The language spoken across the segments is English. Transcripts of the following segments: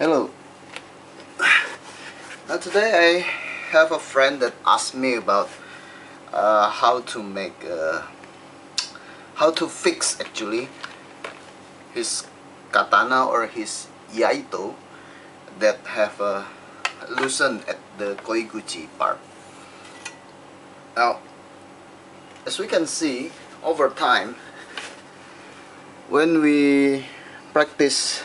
Hello. Today I have a friend that asked me about how to make how to fix actually his katana or his yaito that have loosened at the koiguchi part. Now, as we can see over time, when we practice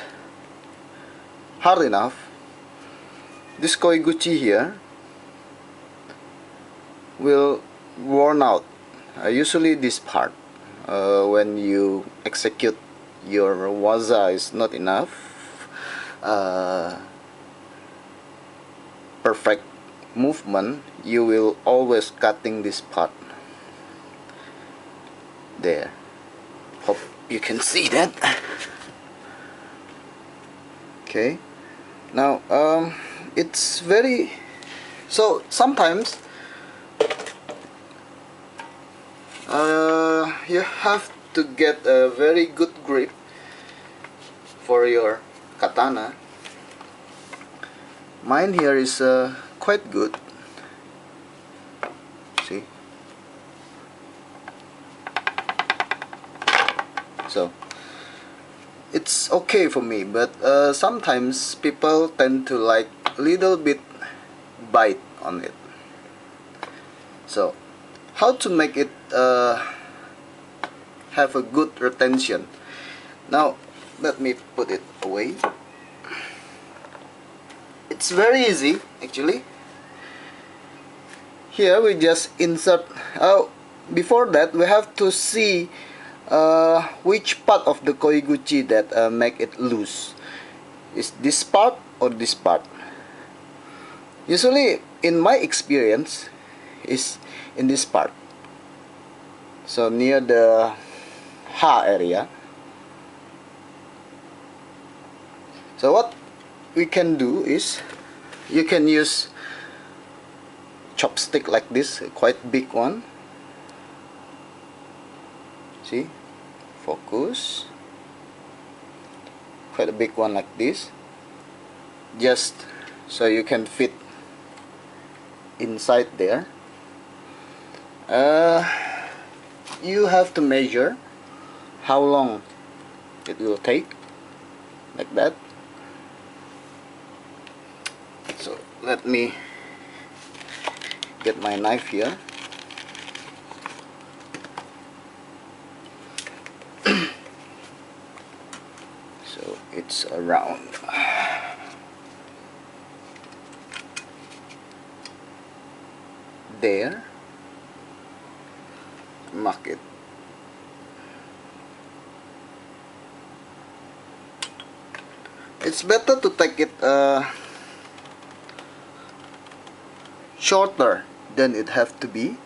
hard enough, this koiguchi here will worn out. Usually this part, when you execute your waza is not enough perfect movement, you will always cutting this part there. Hope you can see that. Okay, now it's very, so sometimes you have to get a very good grip for your katana. Mine here is quite good. See? So it's okay for me, but sometimes people tend to like a little bit bite on it. So how to make it have a good retention? Now let me put it away. It's very easy actually. Here we just insert. Before that we have to see which part of the koiguchi that make it loose. Is this part or this part? Usually in my experience is in this part, so near the ha area. So what we can do is, you can use chopstick like this, a quite big one. See, focus, quite a big one like this, just so you can fit inside there. You have to measure how long it will take, like that. So let me get my knife here. So it's around there. Mark it. It's better to take it shorter than it have to be.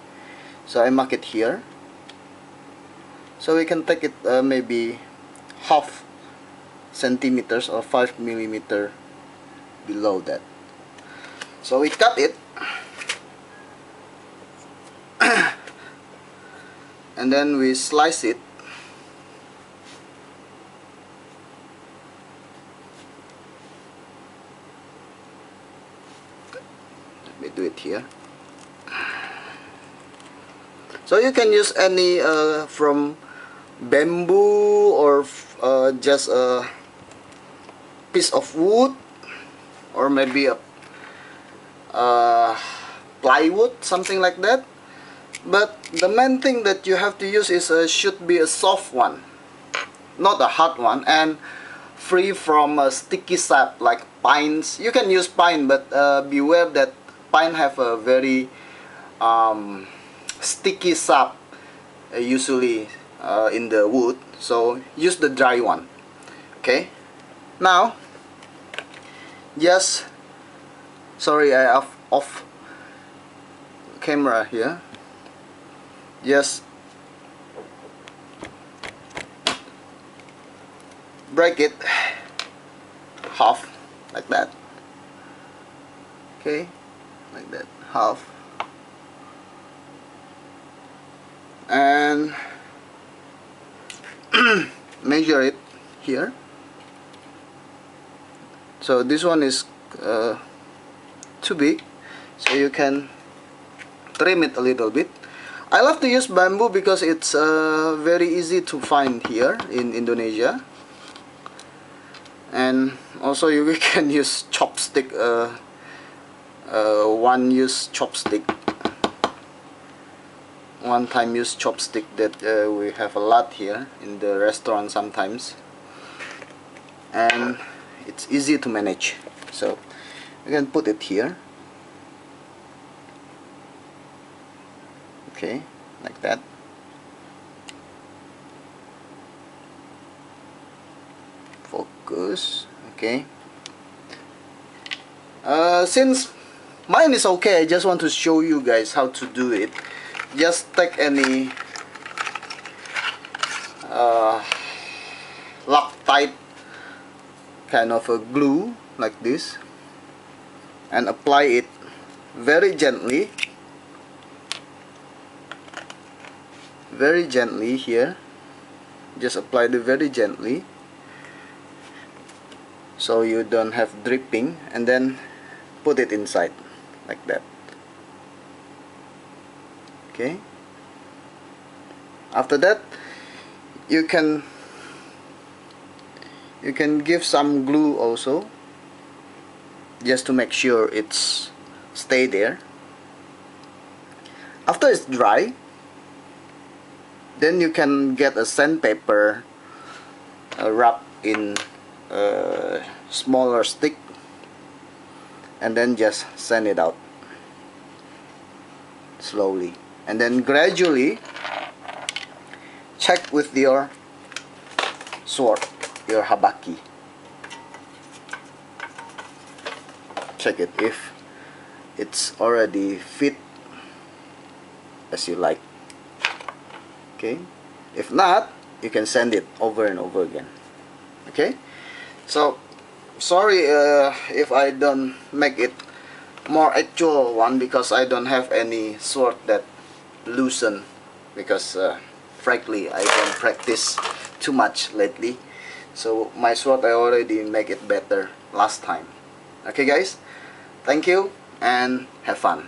So I mark it here. So we can take it maybe half centimeters or 5 millimeter below that. So we cut it. And then we slice it. Let me do it here. So you can use any from bamboo or just a piece of wood, or maybe a plywood, something like that. But the main thing that you have to use is should be a soft one, not a hard one, and free from sticky sap like pines. You can use pine, but beware that pine have a very sticky sap usually in the wood. So use the dry one. Okay. Now, just sorry, I off camera here. Just break it half, like that. Okay, like that, half. And measure it here. So this one is too big, so you can trim it a little bit. I love to use bamboo because it's very easy to find here in Indonesia, and also you can use chopstick, one-use chopstick, one-time use chopstick that we have a lot here in the restaurant sometimes, and it's easy to manage. So you can put it here, okay, like that. Focus, okay. Since mine is okay, I just want to show you guys how to do it. Just take any Loctite kind of a glue like this and apply it very gently here. Just apply it very gently so you don't have dripping, and then put it inside like that. Okay, after that you can give some glue also, just to make sure it's stay there. After it's dry, then you can get a sandpaper, wrap in a smaller stick, and then just sand it out slowly, and then gradually check with your sword, your habaki. Check it if it's already fit as you like. Okay, if not, you can sand it over and over again. Okay, so sorry if I don't make it more actual one, because I don't have any sword that loosen, because frankly I don't practice too much lately. So my sword I already make it better last time. Okay guys, thank you and have fun.